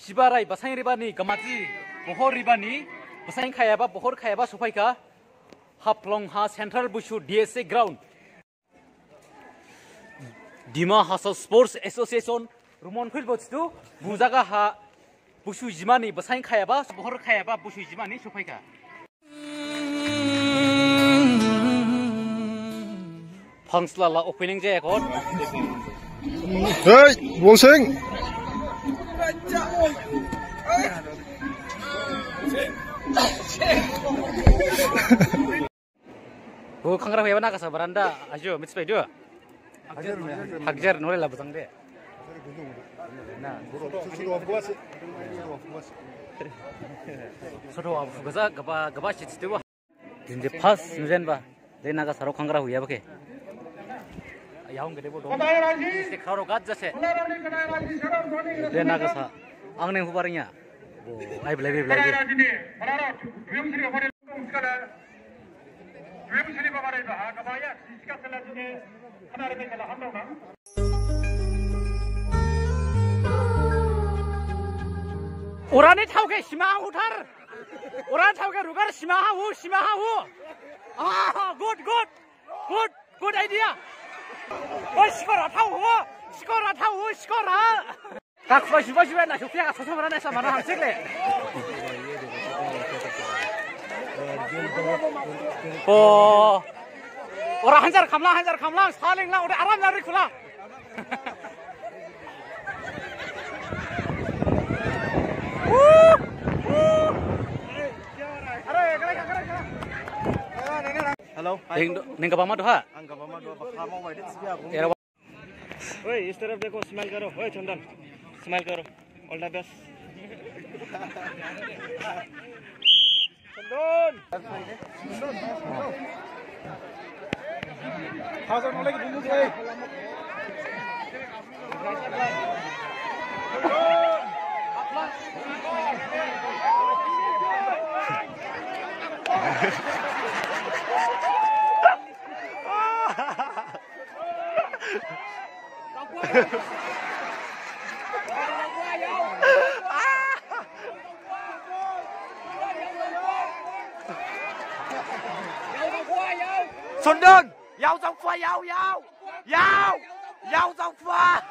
Sibarai basang ribani gamati bohor ribani basang khayaba bohor khayaba sufaika haplong ha Central Bushu DSA ground Dima Hasa Sports Association Rumon Filbots tu bujaga ha Bushu Jimani basang khayaba bohor khayaba Bushu Jimani sufaika Pangslala opening jaya kon. Hey, Wong Sing. Bu kangra hewan nak sabaranda ajo mitspai dua. Hakjar nore lah besang deh. Nah, sudah apa gaza gaba shit itu bah. Jadi pas nujen bah. Dia naga sarok kangra huya bakke. Yang gede bodoh. Istri karo gat jase. Dia naga sa. Angneng hubarinya. Ay belai. Orang ni tahu ke simah utar. Orang tahu ke rugar simah hu. Ah, good idea. Oh, skora tahu. Kak coba nak Sofia kat sosok mana sama orang hasil le. Oh, orang hanjar kamlang, saling lah, udah aram lari kula. Hello. Neng kapama doha. Kapama dua bakal mau edit sih aku. ओए इस तरफ देखो स्माइल करो ओए चंदन स्माइल करो all the best चंदन हां मोले की दुनु गए Xuân Đơn, dao dòng pha dao dòng pha.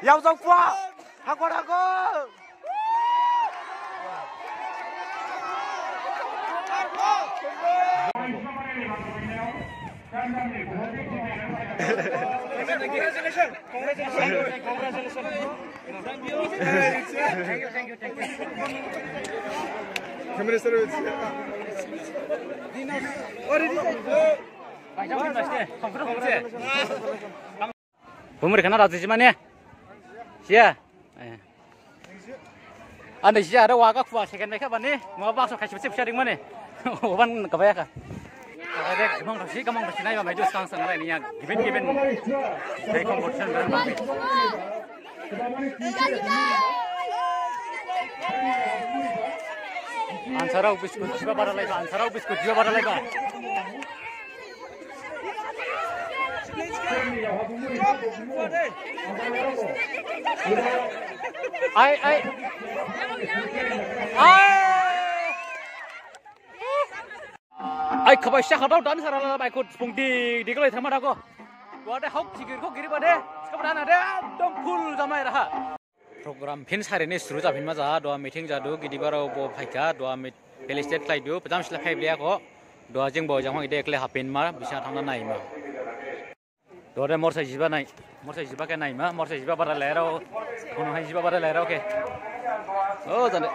Dao dòng pha, hago. Pemerintah nak razi mana? Sia. Anda sia ada wakak kuah second mereka bani. Mau bakso kasih sharing mana? Oban kabaya ka. Ada kamang rasi naik macam sekarang sekarang ini ya. Given. Saya competition berapa? Ansarau biskut juga pada lagi. Ai khabai sya khatau dan sarala bai ko pungdi diglai thamada ko wade hok chigir ko giri bade skapran ade dom full jamai raha program phin sare ne suru ja phin ma ja do meeting ja do gidi baro bo phaika do me pelistate flight do pajam sla phai blia ko do jing bo jang hoi de ekle hapin ma bisa thangna nai ma do de mor sai jiba ke nai ma mor sai jiba bara lero kono hai jiba bara lero ke o jane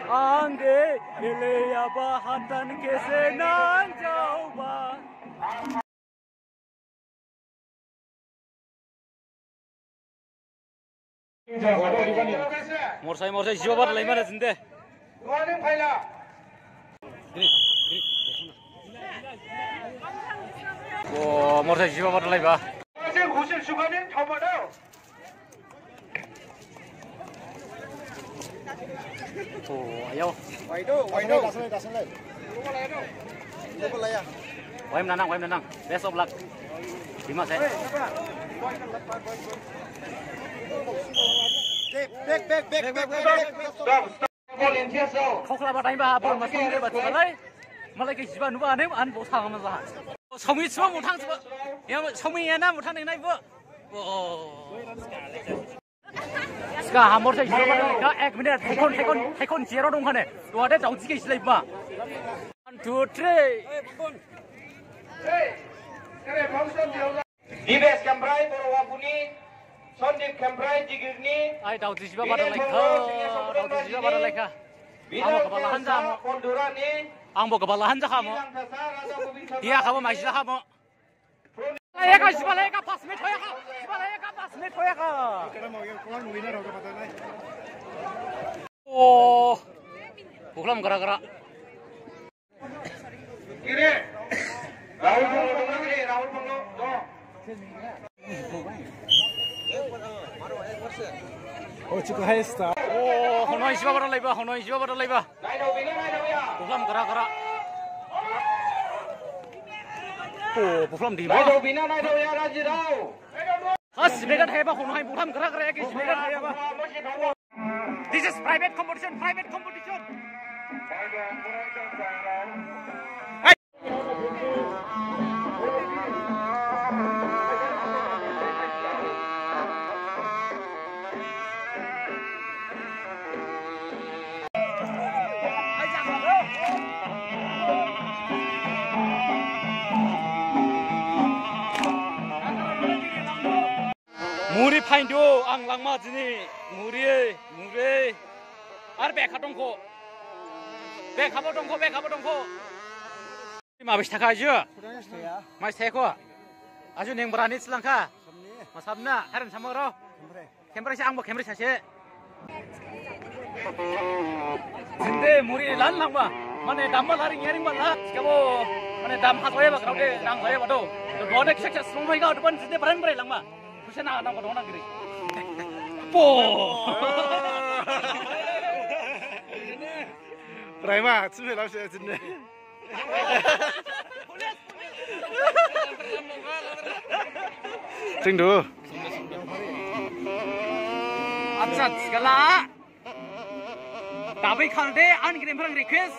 Angge eleya bahatan kesenan jauba. Morsai jiwa bar lai mana zinde. Oh, morsai jiwa bar lai ba. Oh, ayo. Waido. Waim nanang. Best of luck. Terima kasih. Kau kelapa tanya bah, apa masuk ni betul malai? Malai ke jiban nuba ni, an bau sang mana sah? Sami semua mutang semua. Yang sami yang mana mutang ni naik bu? Sekarang hamor saya jiban mana? Kau ek minit, tekon zero dong kan? Dua ada jauh sikit silap bah. 1, 2, 3. Dibes Kembrai Borowabuni, Sondip Kembrai Jigirni, Ay daw jiba pada leka. Amo kepalahan kamu. Ang kepalahan kamu. Dia kamu masih kamu. Leka jiba leka pas met hoya ka. Jiba leka pas met hoya ka. Oh. Bukan gara-gara. Kiri. Rahul Panglo. Oh, cukup high star. Oh, honoi jiba pada leba. Bukan gara-gara. Oh, bukan di bawah. Sebagian hebat honoi bukan gara-gara ya guys. Sebagian hebat. This is private competition. Muri paindu ang langma jini muri ar bek dongko ma bis taka aju mas teko aju neng berani selangka masabna haran samoro kembre si angbo kembre sase jinde muri lan langba mane damma laring yaring bala sikabo mane dam hasoya ba kraude nang hoya bado bode ksak sumai ga depan jinde berang bre langma bisa nak dong kiri. Po. Rema, cuma lalu saya cina. Tunggu. Absat segala. Tapi kalau deh an kirim perang request.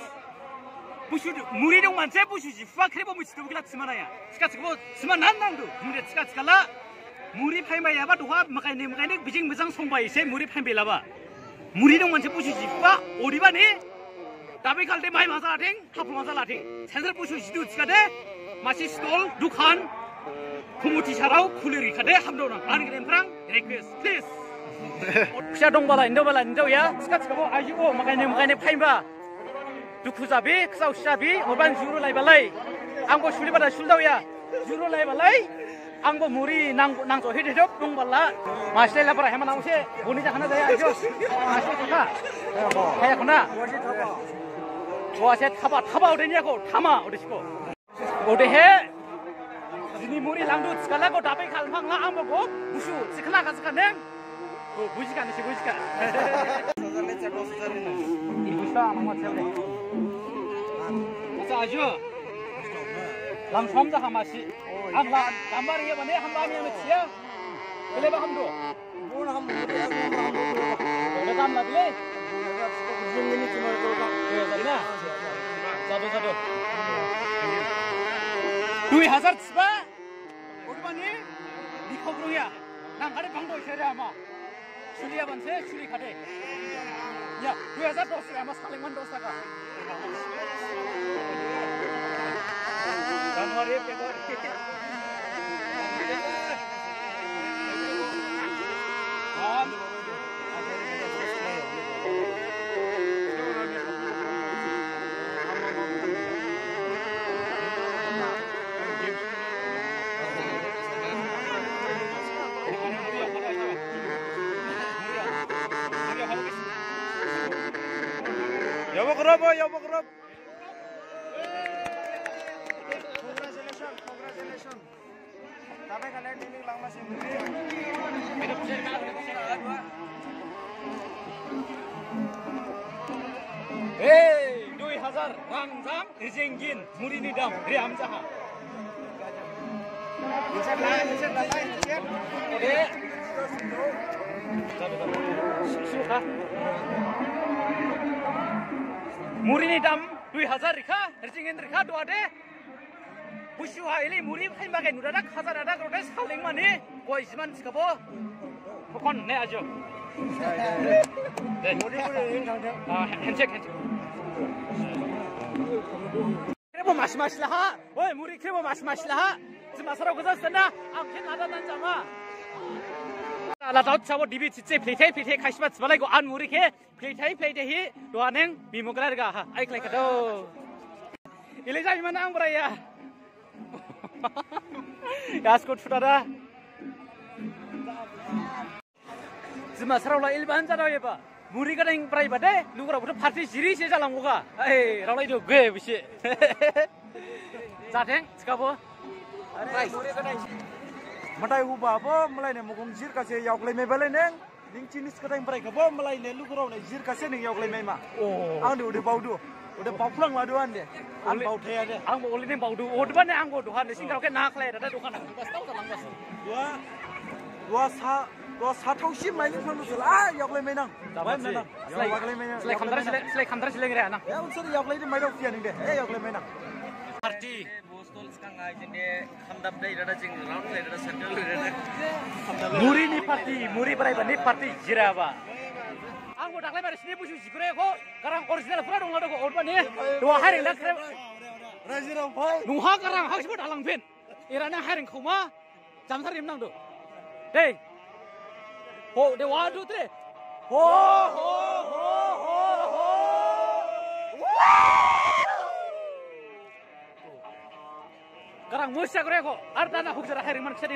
Busu muri dong manse busu jiwa kira bamu itu bukan semana ya. Sekarang semana nang tu. Muri sekarang segala. Muri paimai apa doa makanya bijing bezang sombai se muri paimai laba muri dong manse pusu jipa oriba ni tapi kalau dia mai masalah ting hapul masalah ting sensor pusu jitu cikade masih stall dukan komuti sarau kulir ikade hamdo nang an kirim perang request please bisa dong bala indo ya sekarang ayo makanya paimba duku zabi kesau sabi oban juru lai balai angko suli pada suldau ya juru lai balai anggo muri nang so hidup dong bala masih lapar heman nang se buni jahana daya ajo masih kena kayak kena wasit thaba udenya ko thama udisco udah he ini muri langdut sekala ko tapi kalmang la ambo ko busu sekala ka sekaneng ko bujikan ibu sa mama cewek masa ajo lam somda hamasi ang gambar ya bane hambami yang cia bele ba hamdo bona ham udah kam la bele ini cuma ya na satu 2000 sba udah bani di khobru ya nang kare bangdo shere ama suliya banse suli khade ya 2000 dos ama saling dos taka Januari Februari Ya mau kerap. Congratulations. Tapi kalian ini lang masih Hey, 2000 hazar rangjam rijengin murini dam riam jaha. Murini dam 2000 rika rijengin rika doa de. Busuha ini muri paling bagai nudada hazar ada krotes saling mani koi siman sikabo. Pokon ne ajo. Handshake. Krebo mas lah. Oi muri krebo mas lah. Semasara gozal sana. Angkin ada dan jama. Ala tahu cabo dibi cice play kasihmat sebalai go an muri ke play hi doa neng bimuklar ga ha. Aik lek kado. Ini jadi mana ang beraya. Yaskut futara. Semasara ulah ilban jada ya pak. Muri kan yang perai bade, lu kalau butuh party siri sih jalan muka. Raulah itu gue bisa. Zateng, sekarang. Matai ubah apa? Mulai nih mukung jir kasih yauk lei mebel neng. Ning cinis kadang perai kabo mulai nih lu kurang nih jir kasih nih yauk lei mema. Ang udah bau du, udah bau pulang laduan deh. Ang bau teh deh. Ang boleh nih bau du. Udah nih ang bau duhan deh. Singkau kan nak leh, ada duhan. Pas tahu tak langgas. Dua satau sim main itu pun sudah. Yauk lei menang. Selai kamdar selai ngira anak. Ya unsur yauk lei itu main ofian nih deh. Yauk lei menang. Party. Bostol sekarang aja deh. Hamdam deh ada jeng round deh ada circle deh. Muri ni party, muri perai bani party jiraba. Ang udah leh sini busu sikure ko. Karang original pura dong ada ko. Orban ni. Dua hari nak kere. Rajin apa? Nuha karang hak sebut alang pin. Irana hari kuma. Jam sari menang do. Deh. Ho, de wadu tre. Ho. Karang musa kore ko. Arda na huk jara hari man kedi.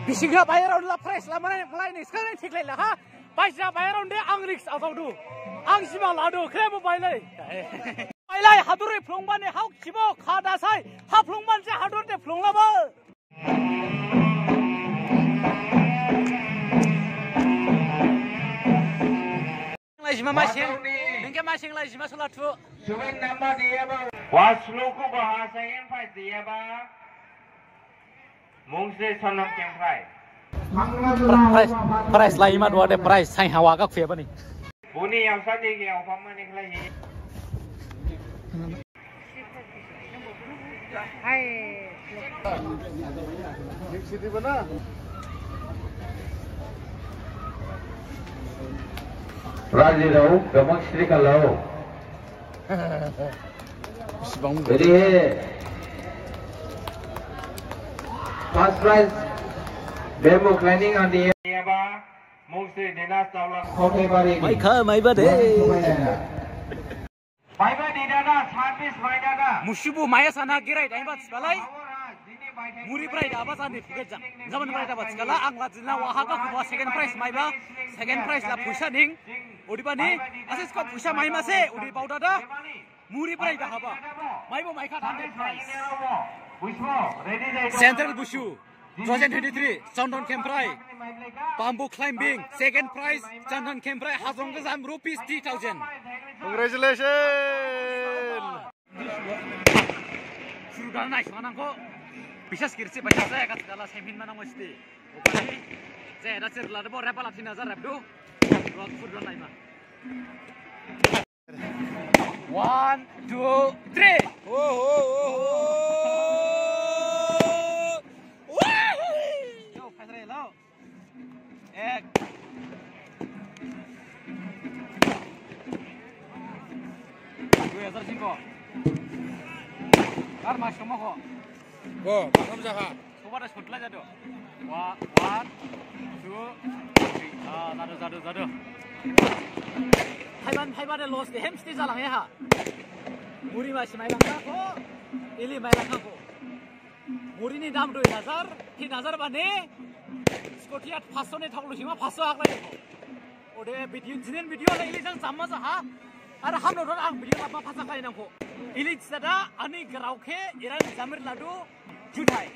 Bisinga bayar udah price lah mana mulai nih sekarang ঠিক lah ha. Paisa bayar udah angriks atau du. Ang sima lado kremo bailai. Bailai hadure flongban ne hauk sibo khada sai. Ha flongban se hadur de flonglaba. Lajima masing. Nengke masing lajima salatu. Sumin nama dia bang. Wasluku bahasa yang fai dia bang. Mungsi sonam kem fai. Price lain mah dua de price sai hawa ka khwe bani. Buni yang sadi ke yang pama ni kelai. Raji lau, gamak sri kalau. Jadi first prize bamboo climbing on the area. Mungsi dinas taulang kote bari. Mai ba de. Baiba di dada, service by dada. Mushibu maya sana girai dai bat balai. Muri price apa sandi fugeja. Zaman price apa segala ang lajina wahaka ku second price mai ba. Second price la pusa ning. Udi bani asis ko pusa mai mase udi pau dada. Muri price dah apa. Mai bo mai ka 100 price. Central Bushu 2023 Chandon Kemprai Bamboo Climbing second prize Chandon Kemprai Hazong Gazam rupees 3,000. Congratulations. Sudah naik mana kok bisa sekiranya banyak saya kat segala semin mana mesti. Oke, saya ada cerita ada berapa latin nazar abdu. Dua sudah naik mah. 1, 2, 3. Kar mas kamu kok? Kamu jahat. Coba ada shot lagi tuh. 1, 2, 3. Zado. Haiban ada los deh. Mesti jalan ya ha. Muri masih main langkah kok. Ini main langkah kok. Muri ni dam 2,000. 3,000 bane. Skotiat 500 nih thak lu sih mah 500 hak lagi kok. Udah video lagi ini jangan sama sah. Ada ham nonton ang video apa pasang kali nangko. Ini sada ani gerauke iran jamir ladu jutai.